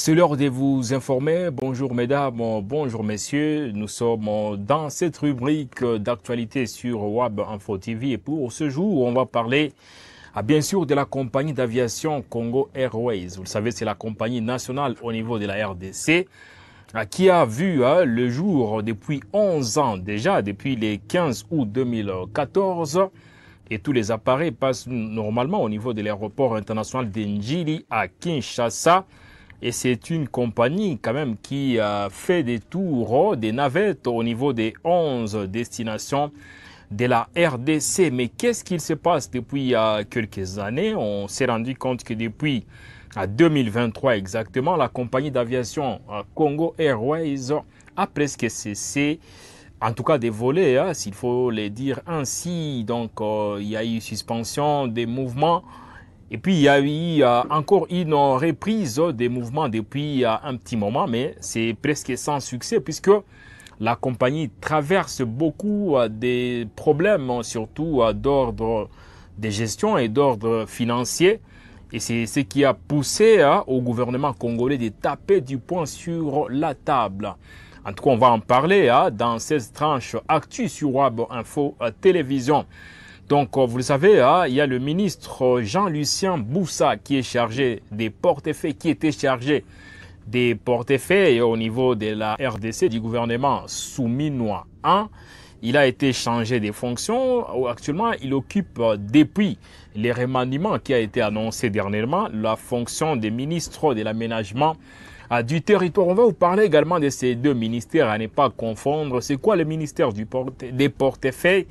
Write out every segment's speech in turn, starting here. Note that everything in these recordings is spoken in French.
C'est l'heure de vous informer. Bonjour mesdames, bonjour messieurs. Nous sommes dans cette rubrique d'actualité sur WAB Info TV. Et pour ce jour, on va parler bien sûr de la compagnie d'aviation Congo Airways. Vous le savez, c'est la compagnie nationale au niveau de la RDC qui a vu le jour depuis 11 ans déjà, depuis les 15 août 2014. Et tous les appareils passent normalement au niveau de l'aéroport international d'Njili à Kinshasa. Et c'est une compagnie quand même qui a fait des tours, des navettes au niveau des 11 destinations de la RDC. Mais qu'est-ce qu'il se passe depuis quelques années? On s'est rendu compte que depuis 2023 exactement, la compagnie d'aviation Congo Airways a presque cessé, en tout cas des volets, s'il faut le dire ainsi. Donc il y a eu suspension des mouvements. Et puis, il y a eu encore une reprise des mouvements depuis un petit moment, mais c'est presque sans succès puisque la compagnie traverse beaucoup des problèmes, surtout d'ordre de gestion et d'ordre financier. Et c'est ce qui a poussé au gouvernement congolais de taper du poing sur la table. En tout cas, on va en parler dans cette tranche actu sur WAB Info Télévision. Donc, vous le savez, il y a le ministre Jean-Lucien Boussa qui est chargé des portefeuilles, qui était chargé des portefeuilles au niveau de la RDC du gouvernement Souminois 1. Il a été changé des fonctions. Actuellement, il occupe, depuis les remaniements qui a été annoncé dernièrement, la fonction de ministre de l'aménagement du territoire. On va vous parler également de ces deux ministères à ne pas confondre. C'est quoi le ministère des portefeuilles?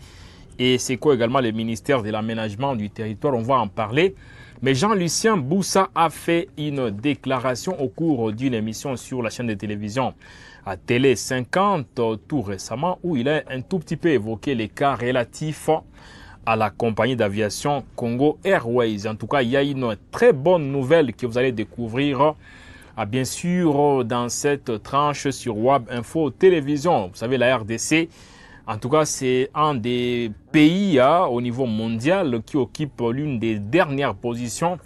Et c'est quoi également le ministère de l'aménagement du territoire? On va en parler. Mais Jean-Lucien Boussa a fait une déclaration au cours d'une émission sur la chaîne de télévision à Télé 50 tout récemment où il a un tout petit peu évoqué les cas relatifs à la compagnie d'aviation Congo Airways. En tout cas, il y a une très bonne nouvelle que vous allez découvrir bien sûr dans cette tranche sur WAB Info Télévision. Vous savez, la RDC, en tout cas, c'est un des pays au niveau mondial qui occupe l'une des dernières positions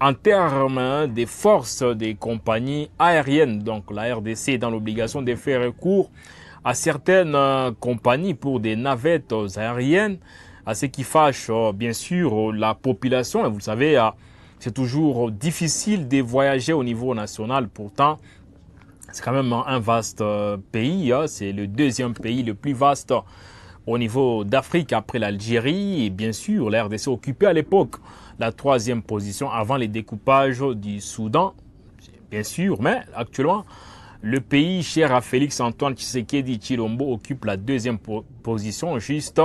en termes des forces des compagnies aériennes. Donc, la RDC est dans l'obligation de faire recours à certaines compagnies pour des navettes aériennes, à ce qui fâche bien sûr la population. Et vous savez, c'est toujours difficile de voyager au niveau national. Pourtant, c'est quand même un vaste pays, c'est le deuxième pays le plus vaste au niveau d'Afrique après l'Algérie. Et bien sûr, la RDC occupait à l'époque la troisième position avant les découpages du Soudan, bien sûr. Mais actuellement, le pays cher à Félix-Antoine Tshisekedi Tshilombo occupe la deuxième position, juste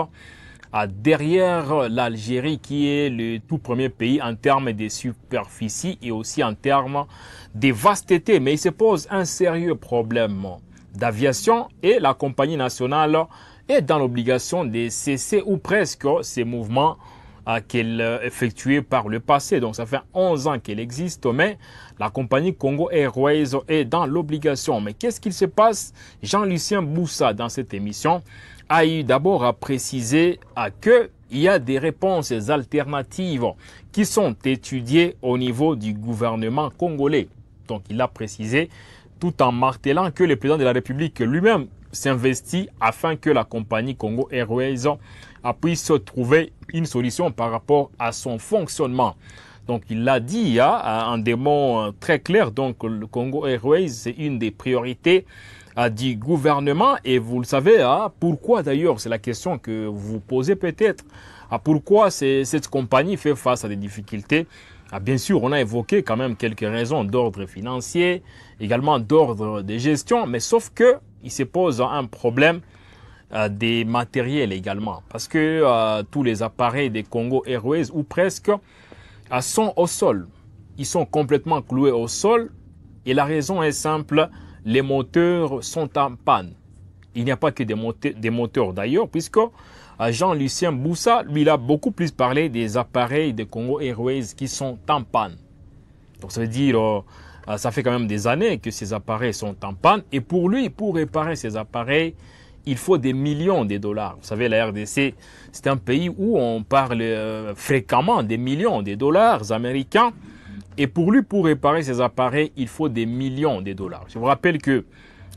derrière l'Algérie qui est le tout premier pays en termes de superficie et aussi en termes de vasteté. Mais il se pose un sérieux problème d'aviation et la compagnie nationale est dans l'obligation de cesser ou presque ces mouvements qu'elle effectuait par le passé. Donc ça fait 11 ans qu'elle existe, mais la compagnie Congo Airways est dans l'obligation. Mais qu'est-ce qu'il se passe? Jean-Lucien Boussa, dans cette émission, a eu d'abord à préciser qu'il y a des réponses alternatives qui sont étudiées au niveau du gouvernement congolais. Donc il a précisé tout en martelant que le président de la République lui-même s'investit afin que la compagnie Congo Airways puisse trouver une solution par rapport à son fonctionnement. Donc il l'a dit en des mots très clairs. Donc le Congo Airways, c'est une des priorités du gouvernement. Et vous le savez, pourquoi d'ailleurs, c'est la question que vous vous posez peut-être, pourquoi cette compagnie fait face à des difficultés. Bien sûr, on a évoqué quand même quelques raisons d'ordre financier, également d'ordre de gestion, mais sauf que il se pose un problème des matériels également, parce que tous les appareils des Congo Airways, ou presque, sont au sol. Ils sont complètement cloués au sol, et la raison est simple, les moteurs sont en panne. Il n'y a pas que des moteurs d'ailleurs, puisque Jean-Lucien Boussa, lui, il a beaucoup plus parlé des appareils de Congo Airways qui sont en panne. Donc ça veut dire, ça fait quand même des années que ces appareils sont en panne. Et pour lui, pour réparer ces appareils, il faut des millions de dollars. Vous savez, la RDC, c'est un pays où on parle fréquemment des millions de dollars américains Et pour lui, pour réparer ces appareils, il faut des millions de dollars. Je vous rappelle que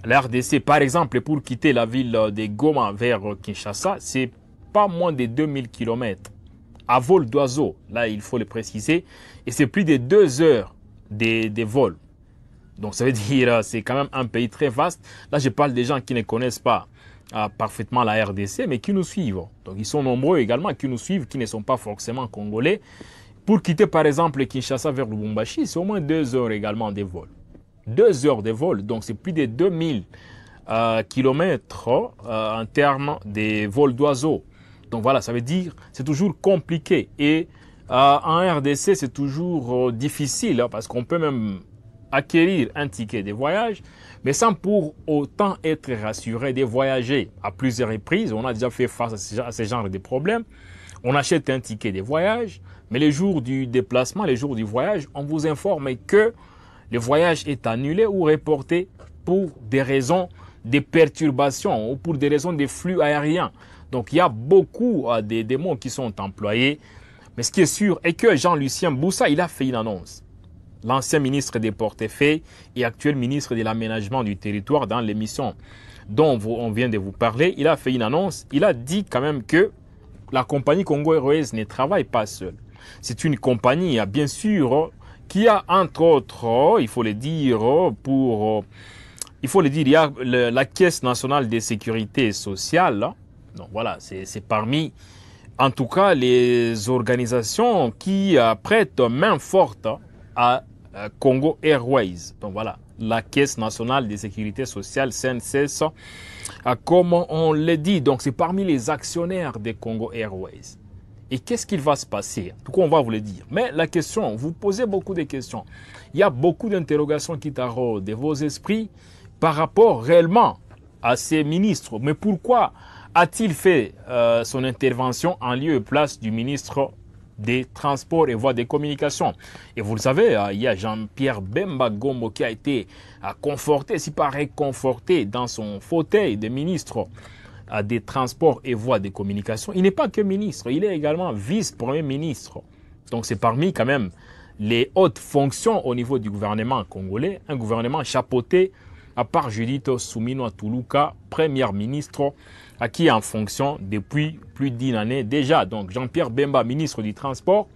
la RDC, par exemple, pour quitter la ville de Goma vers Kinshasa, c'est pas moins de 2000 km à vol d'oiseau. Là, il faut le préciser. Et c'est plus de 2 heures de vol. Donc, ça veut dire c'est quand même un pays très vaste. Là, je parle des gens qui ne connaissent pas parfaitement la RDC, mais qui nous suivent. Donc, ils sont nombreux également qui nous suivent, qui ne sont pas forcément congolais. Pour quitter, par exemple, Kinshasa vers Lubumbashi, c'est au moins 2 heures également de vol. 2 heures de vol, donc c'est plus de 2000 kilomètres en termes de vol d'oiseaux. Donc voilà, ça veut dire c'est toujours compliqué. Et en RDC, c'est toujours difficile parce qu'on peut même acquérir un ticket de voyage, mais sans pour autant être rassuré de voyager à plusieurs reprises. On a déjà fait face à ce genre de problèmes. On achète un ticket de voyage, mais les jours du déplacement, les jours du voyage, on vous informe que le voyage est annulé ou reporté pour des raisons de perturbations ou pour des raisons de flux aériens. Donc, il y a beaucoup de mots qui sont employés. Mais ce qui est sûr est que Jean-Lucien Boussa, il a fait une annonce. L'ancien ministre des Portefeuilles et actuel ministre de l'Aménagement du territoire dans l'émission dont on vient de vous parler, il a fait une annonce. Il a dit quand même que la compagnie Congo Airways ne travaille pas seule. C'est une compagnie, bien sûr, qui a entre autres, il faut le dire, il y a la Caisse nationale de sécurité sociale. Donc voilà, c'est parmi, en tout cas, les organisations qui prêtent main forte à Congo Airways. Donc voilà, la Caisse nationale de sécurité sociale, CNSS, comme on le dit. Donc c'est parmi les actionnaires de Congo Airways. Et qu'est-ce qu'il va se passer? En tout cas, on va vous le dire. Mais la question, vous posez beaucoup de questions. Il y a beaucoup d'interrogations qui taraudent vos esprits par rapport réellement à ces ministres. Mais pourquoi a-t-il fait son intervention en lieu et place du ministre des Transports et Voies des Communications? Et vous le savez, il y a Jean-Pierre Bemba Gombo qui a été conforté, si pas réconforté dans son fauteuil de ministre des Transports et Voies des Communications. Il n'est pas que ministre, il est également vice-premier ministre. Donc c'est parmi quand même les hautes fonctions au niveau du gouvernement congolais, un gouvernement chapeauté par Judith Suminwa Tuluka, première ministre, qui est en fonction depuis plus d'une année déjà. Donc Jean-Pierre Bemba, ministre du Transport,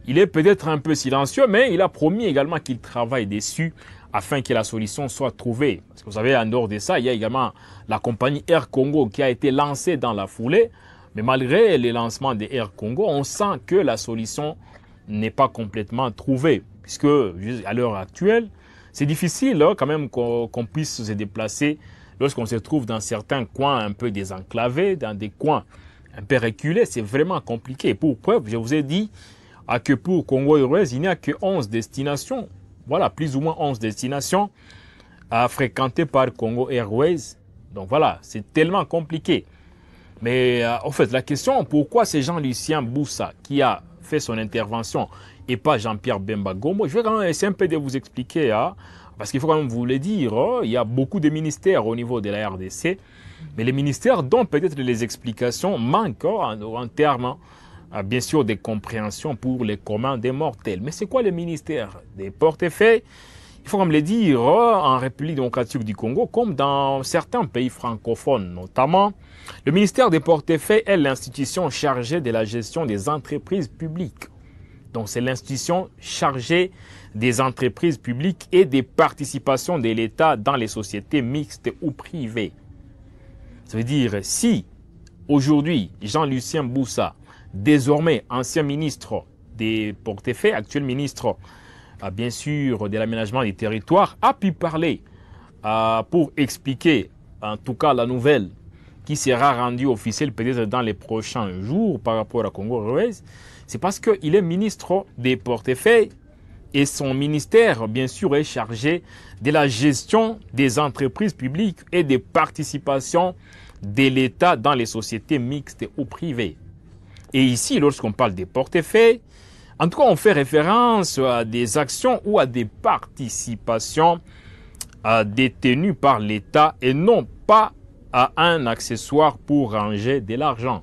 il est peut-être un peu silencieux, mais il a promis également qu'il travaille dessus afin que la solution soit trouvée. Parce que vous savez, en dehors de ça, il y a également la compagnie Air Congo qui a été lancée dans la foulée. Mais malgré les lancements de Air Congo, on sent que la solution n'est pas complètement trouvée. Puisque à l'heure actuelle, c'est difficile quand même qu'on puisse se déplacer lorsqu'on se trouve dans certains coins un peu désenclavés, dans des coins un peu reculés. C'est vraiment compliqué. Pour preuve, je vous ai dit que pour Congo Airways, il n'y a que 11 destinations. Voilà, plus ou moins 11 destinations fréquentées par Congo Airways. Donc voilà, c'est tellement compliqué. Mais en fait, la question, pourquoi c'est Jean-Lucien Boussa qui a fait son intervention et pas Jean-Pierre Bemba Gombo? Je vais quand même essayer un peu de vous expliquer, parce qu'il faut quand même vous le dire, il y a beaucoup de ministères au niveau de la RDC, mais les ministères dont peut-être les explications manquent en termes bien sûr des compréhensions pour les communs des mortels. Mais c'est quoi le ministère des Portefeuilles? Il faut comme le dire, en République démocratique du Congo, comme dans certains pays francophones notamment, le ministère des Portefeuilles est l'institution chargée de la gestion des entreprises publiques. Donc c'est l'institution chargée des entreprises publiques et des participations de l'État dans les sociétés mixtes ou privées. Ça veut dire, si aujourd'hui Jean-Lucien Boussa, désormais ancien ministre des Portefeuilles, actuel ministre bien sûr de l'aménagement du territoire, a pu parler pour expliquer en tout cas la nouvelle qui sera rendue officielle peut-être dans les prochains jours par rapport à Congo Airways, c'est parce qu'il est ministre des Portefeuilles et son ministère bien sûr est chargé de la gestion des entreprises publiques et des participations de l'État dans les sociétés mixtes ou privées. Et ici, lorsqu'on parle des portefeuilles, en tout cas, on fait référence à des actions ou à des participations détenues par l'État et non pas à un accessoire pour ranger de l'argent.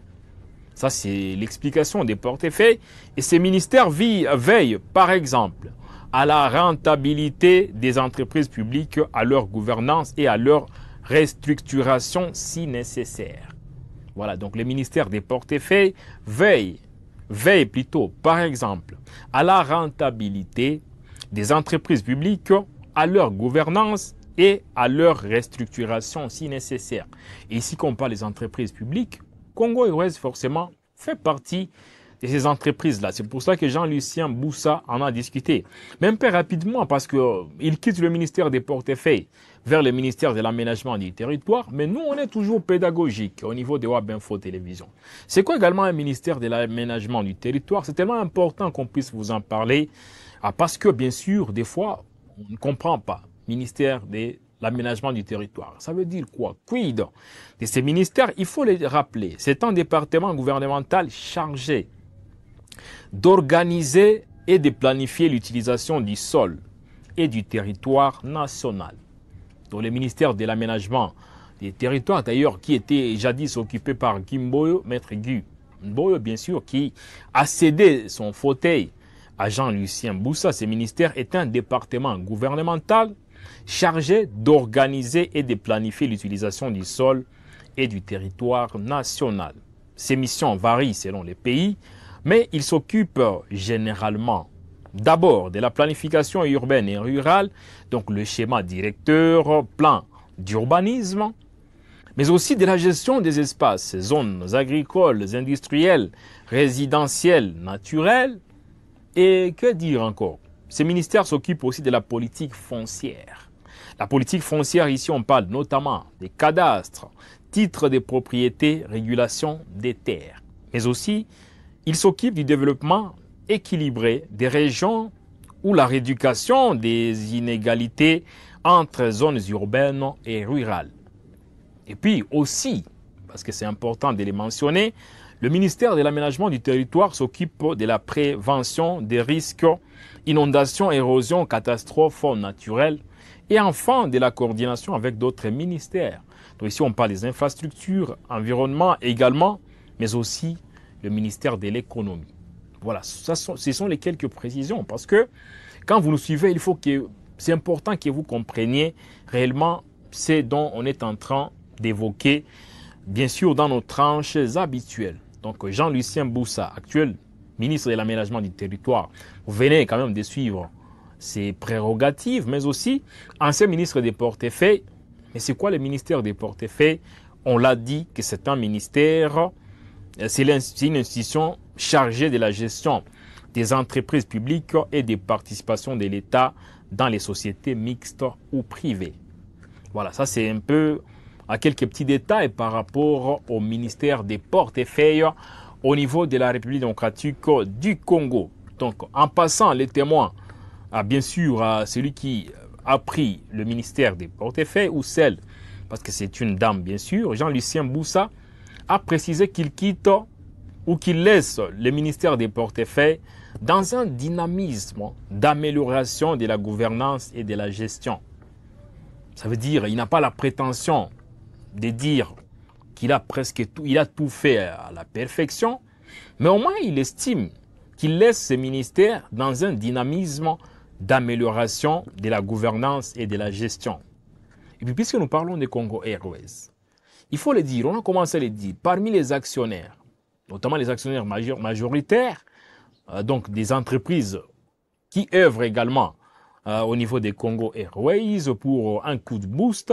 Ça, c'est l'explication des portefeuilles. Et ces ministères veillent, par exemple, à la rentabilité des entreprises publiques, à leur gouvernance et à leur restructuration si nécessaire. Voilà, donc le ministère des portefeuilles veille plutôt, par exemple, à la rentabilité des entreprises publiques, à leur gouvernance et à leur restructuration si nécessaire. Et ici, quand on parle des entreprises publiques, Congo Airways, forcément, fait partie de ces entreprises-là. C'est pour ça que Jean-Lucien Boussa en a discuté. Même pas rapidement, parce qu'il quitte le ministère des portefeuilles vers le ministère de l'aménagement du territoire. Mais nous, on est toujours pédagogique au niveau de WAB Info Télévision. C'est quoi également un ministère de l'aménagement du territoire? C'est tellement important qu'on puisse vous en parler. Parce que, bien sûr, des fois, on ne comprend pas. Ministère de l'aménagement du territoire. Ça veut dire quoi? Quid de ces ministères? Il faut les rappeler. C'est un département gouvernemental chargé d'organiser et de planifier l'utilisation du sol et du territoire national. Donc le ministère de l'aménagement des territoires, d'ailleurs, qui était jadis occupé par Guy Mboyo, maître Guy Mboyo, bien sûr, qui a cédé son fauteuil à Jean-Lucien Boussa. Ce ministère est un département gouvernemental chargé d'organiser et de planifier l'utilisation du sol et du territoire national. Ces missions varient selon les pays, mais il s'occupe généralement d'abord de la planification urbaine et rurale, donc le schéma directeur, plan d'urbanisme, mais aussi de la gestion des espaces, zones agricoles, industrielles, résidentielles, naturelles, et que dire encore? Ces ministères s'occupent aussi de la politique foncière. La politique foncière, ici, on parle notamment des cadastres, titres de propriété, régulation des terres. Mais aussi, ils s'occupent du développement équilibré des régions ou la rééducation des inégalités entre zones urbaines et rurales. Et puis aussi, parce que c'est important de les mentionner, le ministère de l'aménagement du territoire s'occupe de la prévention des risques, inondations, érosion, catastrophes naturelles et enfin de la coordination avec d'autres ministères. Donc ici, on parle des infrastructures, environnement également, mais aussi le ministère de l'économie. Voilà, ce sont les quelques précisions parce que quand vous nous suivez, c'est important que vous compreniez réellement ce dont on est en train d'évoquer, bien sûr, dans nos tranches habituelles. Donc, Jean-Lucien Boussa, actuel ministre de l'aménagement du territoire, vous venez quand même de suivre ses prérogatives, mais aussi ancien ministre des portefeuilles. Mais c'est quoi le ministère des portefeuilles? On l'a dit que c'est un ministère, c'est une institution chargée de la gestion des entreprises publiques et des participations de l'État dans les sociétés mixtes ou privées. Voilà, ça c'est un peu à quelques petits détails par rapport au ministère des portefeuilles au niveau de la République démocratique du Congo. Donc, en passant les témoins, bien sûr, à celui qui a pris le ministère des portefeuilles ou celle, parce que c'est une dame, bien sûr, Jean-Lucien Boussa, a précisé qu'il quitte ou qu'il laisse le ministère des portefeuilles dans un dynamisme d'amélioration de la gouvernance et de la gestion. Ça veut dire qu'il n'a pas la prétention de dire qu'il a presque tout, il a tout fait à la perfection, mais au moins il estime qu'il laisse ce ministère dans un dynamisme d'amélioration de la gouvernance et de la gestion. Et puis puisque nous parlons de Congo Airways, il faut le dire, on a commencé à le dire, parmi les actionnaires, notamment les actionnaires majoritaires, donc des entreprises qui œuvrent également au niveau des Congo Airways pour un coup de boost,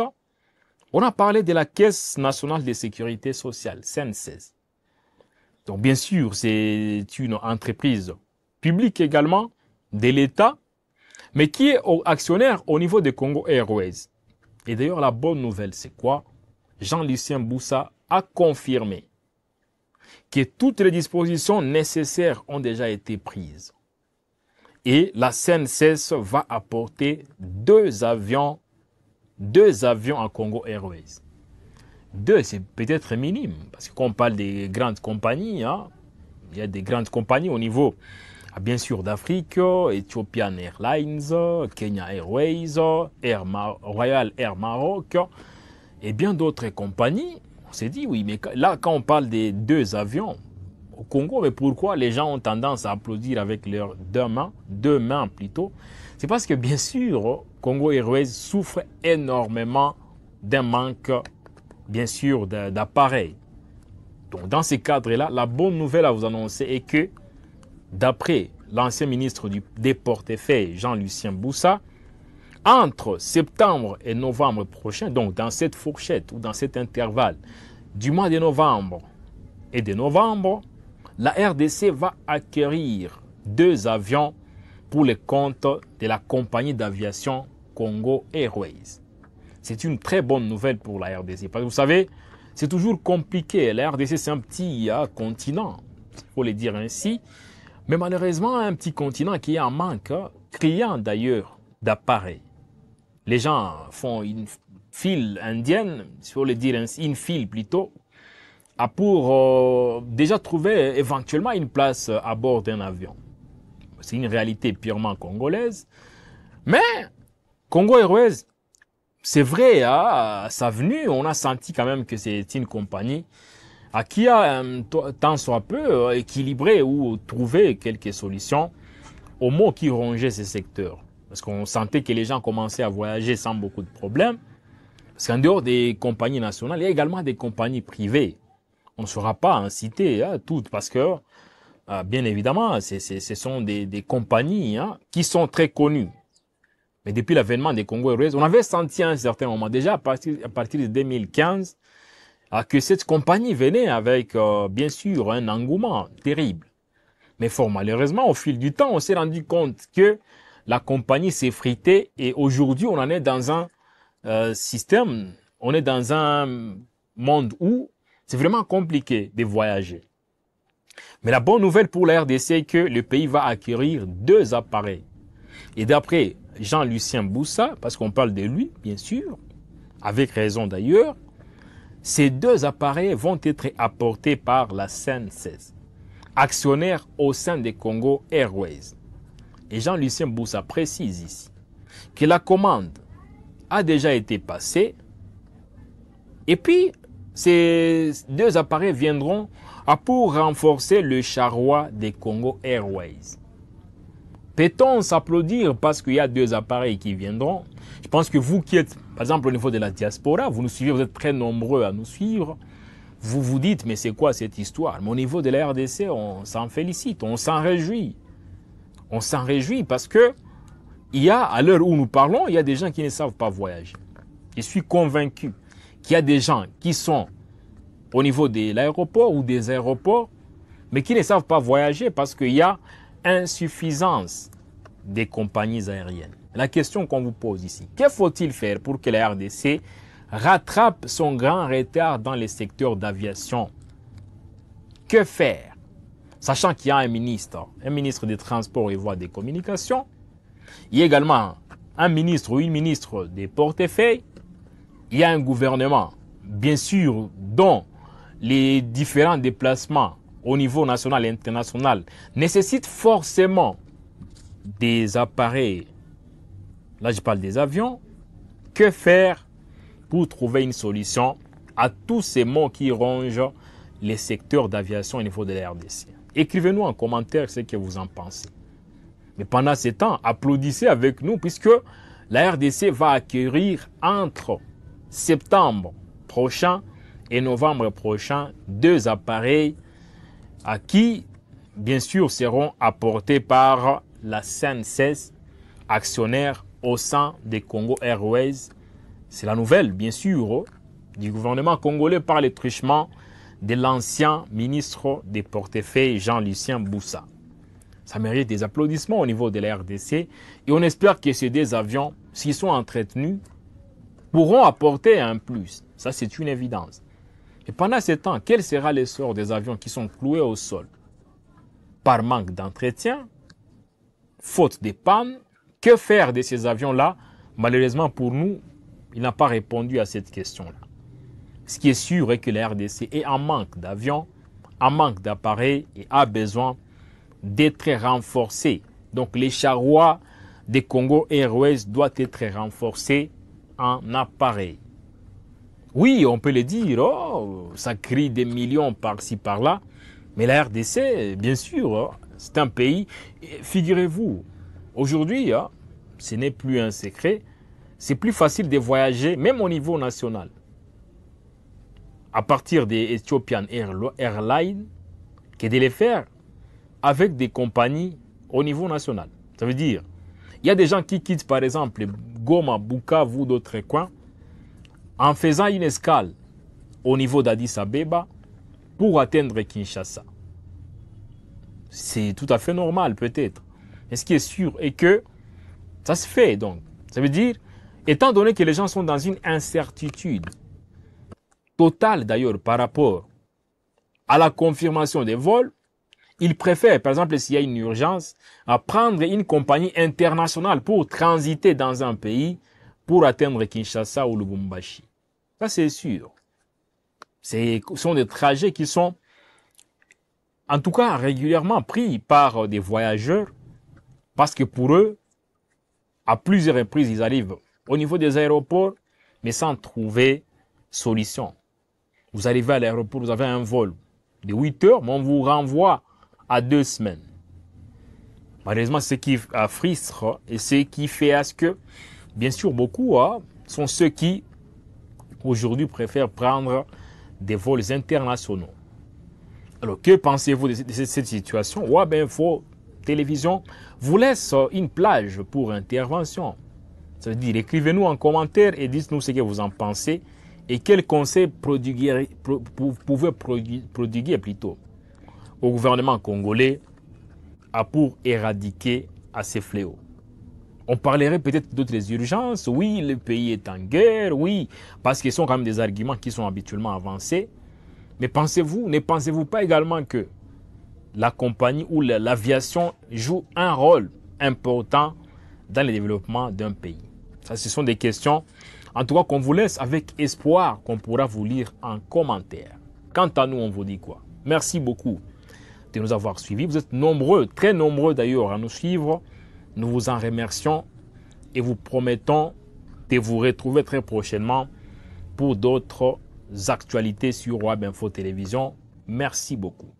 on a parlé de la Caisse nationale de sécurité sociale, CNSS. Donc bien sûr, c'est une entreprise publique également de l'État, mais qui est actionnaire au niveau des Congo Airways. Et d'ailleurs, la bonne nouvelle, c'est quoi? Jean-Lucien Boussa a confirmé que toutes les dispositions nécessaires ont déjà été prises. Et la CNSS va apporter deux avions à Congo Airways. Deux, c'est peut-être minime, parce que quand on parle des grandes compagnies, il y a des grandes compagnies au niveau, bien sûr, d'Afrique, Ethiopian Airlines, Kenya Airways, Royal Air Maroc, et bien d'autres compagnies. On s'est dit, oui, mais là, quand on parle des deux avions, au Congo. Mais pourquoi les gens ont tendance à applaudir avec leurs deux mains plutôt? C'est parce que bien sûr, Congo Airways souffre énormément d'un manque, bien sûr, d'appareils. Donc dans ces cadres-là, la bonne nouvelle à vous annoncer est que, d'après l'ancien ministre des Portefeuilles, Jean-Lucien Boussa, entre septembre et novembre prochain, donc dans cette fourchette ou dans cet intervalle du mois de novembre et de novembre, la RDC va acquérir 2 avions pour le compte de la compagnie d'aviation Congo Airways. C'est une très bonne nouvelle pour la RDC. Parce que vous savez, c'est toujours compliqué. La RDC, c'est un petit continent, il faut le dire ainsi. Mais malheureusement, un petit continent qui est en manque, criant d'ailleurs d'appareils. Les gens font une file indienne, il faut le dire ainsi, une file plutôt, pour déjà trouver éventuellement une place à bord d'un avion. C'est une réalité purement congolaise. Mais Congo Airways, c'est vrai, à sa venue, on a senti quand même que c'est une compagnie qui a tant soit peu équilibré ou trouvé quelques solutions aux maux qui rongeaient ces secteurs. Parce qu'on sentait que les gens commençaient à voyager sans beaucoup de problèmes. Parce qu'en dehors des compagnies nationales, il y a également des compagnies privées. On ne saura pas en citer toutes parce que, bien évidemment, ce sont des compagnies qui sont très connues. Mais depuis l'avènement des Congo Airways, on avait senti à un certain moment, déjà à partir de 2015, que cette compagnie venait avec, bien sûr, un engouement terrible. Mais fort malheureusement, au fil du temps, on s'est rendu compte que la compagnie s'est fritée et aujourd'hui, on en est dans un système, on est dans un monde où c'est vraiment compliqué de voyager. Mais la bonne nouvelle pour la RDC, c'est que le pays va acquérir 2 appareils. Et d'après Jean-Lucien Boussa, parce qu'on parle de lui, bien sûr, avec raison d'ailleurs, ces 2 appareils vont être apportés par la SNCC, actionnaire au sein des Congo Airways. Et Jean-Lucien Boussa précise ici que la commande a déjà été passée et puis ces 2 appareils viendront pour renforcer le charroi des Congo Airways. Peut-on s'applaudir parce qu'il y a 2 appareils qui viendront? Je pense que vous qui êtes, par exemple, au niveau de la diaspora, vous nous suivez, vous êtes très nombreux à nous suivre. Vous vous dites, mais c'est quoi cette histoire? Mais au niveau de la RDC, on s'en félicite, on s'en réjouit. On s'en réjouit parce que à l'heure où nous parlons, il y a des gens qui ne savent pas voyager. Je suis convaincu qu'il y a des gens qui sont au niveau de l'aéroport ou des aéroports, mais qui ne savent pas voyager parce qu'il y a insuffisance des compagnies aériennes. La question qu'on vous pose ici, que faut-il faire pour que la RDC rattrape son grand retard dans les secteurs d'aviation? Que faire? Sachant qu'il y a un ministre des Transports et Voies des Communications, il y a également un ministre ou une ministre des Portefeuilles, il y a un gouvernement, bien sûr, dont les différents déplacements au niveau national et international nécessitent forcément des appareils. Là, je parle des avions. Que faire pour trouver une solution à tous ces maux qui rongent les secteurs d'aviation au niveau de la RDC? Écrivez-nous en commentaire ce que vous en pensez. Mais pendant ce temps, applaudissez avec nous puisque la RDC va acquérir entre septembre prochain et novembre prochain 2 appareils qui, bien sûr, seront apportés par la SNCC, actionnaire au sein des Congo Airways. C'est la nouvelle, bien sûr, du gouvernement congolais par le truchement de l'ancien ministre des Portefeuilles, Jean-Lucien Boussa. Ça mérite des applaudissements au niveau de la RDC et on espère que ces 2 avions, s'ils sont entretenus, pourront apporter un plus. Ça, c'est une évidence. Et pendant ce temps, quel sera le sort des avions qui sont cloués au sol? Par manque d'entretien, faute de panne, que faire de ces avions-là? Malheureusement pour nous, il n'a pas répondu à cette question-là. Ce qui est sûr est que la RDC est en manque d'avions, en manque d'appareils et a besoin d'être renforcé. Donc les charrois des Congo Airways doivent être renforcés en appareils. Oui, on peut le dire, ça crie des millions par-ci par-là, Mais la RDC, bien sûr, c'est un pays, figurez-vous, aujourd'hui, ce n'est plus un secret, c'est plus facile de voyager, même au niveau national, à partir des Ethiopian Airlines, que de les faire avec des compagnies au niveau national. Ça veut dire, il y a des gens qui quittent par exemple Goma, Bukavu ou d'autres coins en faisant une escale au niveau d'Addis Abeba pour atteindre Kinshasa. C'est tout à fait normal peut-être. Mais ce qui est sûr est que ça se fait donc. Ça veut dire, étant donné que les gens sont dans une incertitude totale d'ailleurs par rapport à la confirmation des vols, ils préfèrent, par exemple, s'il y a une urgence, à prendre une compagnie internationale pour transiter dans un pays pour atteindre Kinshasa ou Lubumbashi. Ça, c'est sûr. Ce sont des trajets qui sont, en tout cas, régulièrement pris par des voyageurs parce que pour eux, à plusieurs reprises, ils arrivent au niveau des aéroports, mais sans trouver solution. Vous arrivez à l'aéroport, vous avez un vol de 8 heures, mais on vous renvoie à 2 semaines. Malheureusement, ce qui frustre et ce qui fait à ce que, bien sûr, beaucoup sont ceux qui, aujourd'hui, préfèrent prendre des vols internationaux. Alors, que pensez-vous de cette situation? Wab Info Télévision vous laisse une plage pour intervention. Ça veut dire, écrivez-nous en commentaire et dites-nous ce que vous en pensez et quels conseils vous pouvez prodiguer plutôt au gouvernement congolais pour éradiquer ces fléaux. On parlerait peut-être d'autres urgences. Oui, le pays est en guerre. Oui, parce que ce sont quand même des arguments qui sont habituellement avancés. Mais ne pensez-vous pas également que la compagnie ou l'aviation joue un rôle important dans le développement d'un pays? Ça, ce sont des questions, en tout cas, qu'on vous laisse avec espoir qu'on pourra vous lire en commentaire. Quant à nous, on vous dit quoi? Merci beaucoup de nous avoir suivis. Vous êtes nombreux, très nombreux d'ailleurs à nous suivre. Nous vous en remercions et vous promettons de vous retrouver très prochainement pour d'autres actualités sur Web Info Télévision. Merci beaucoup.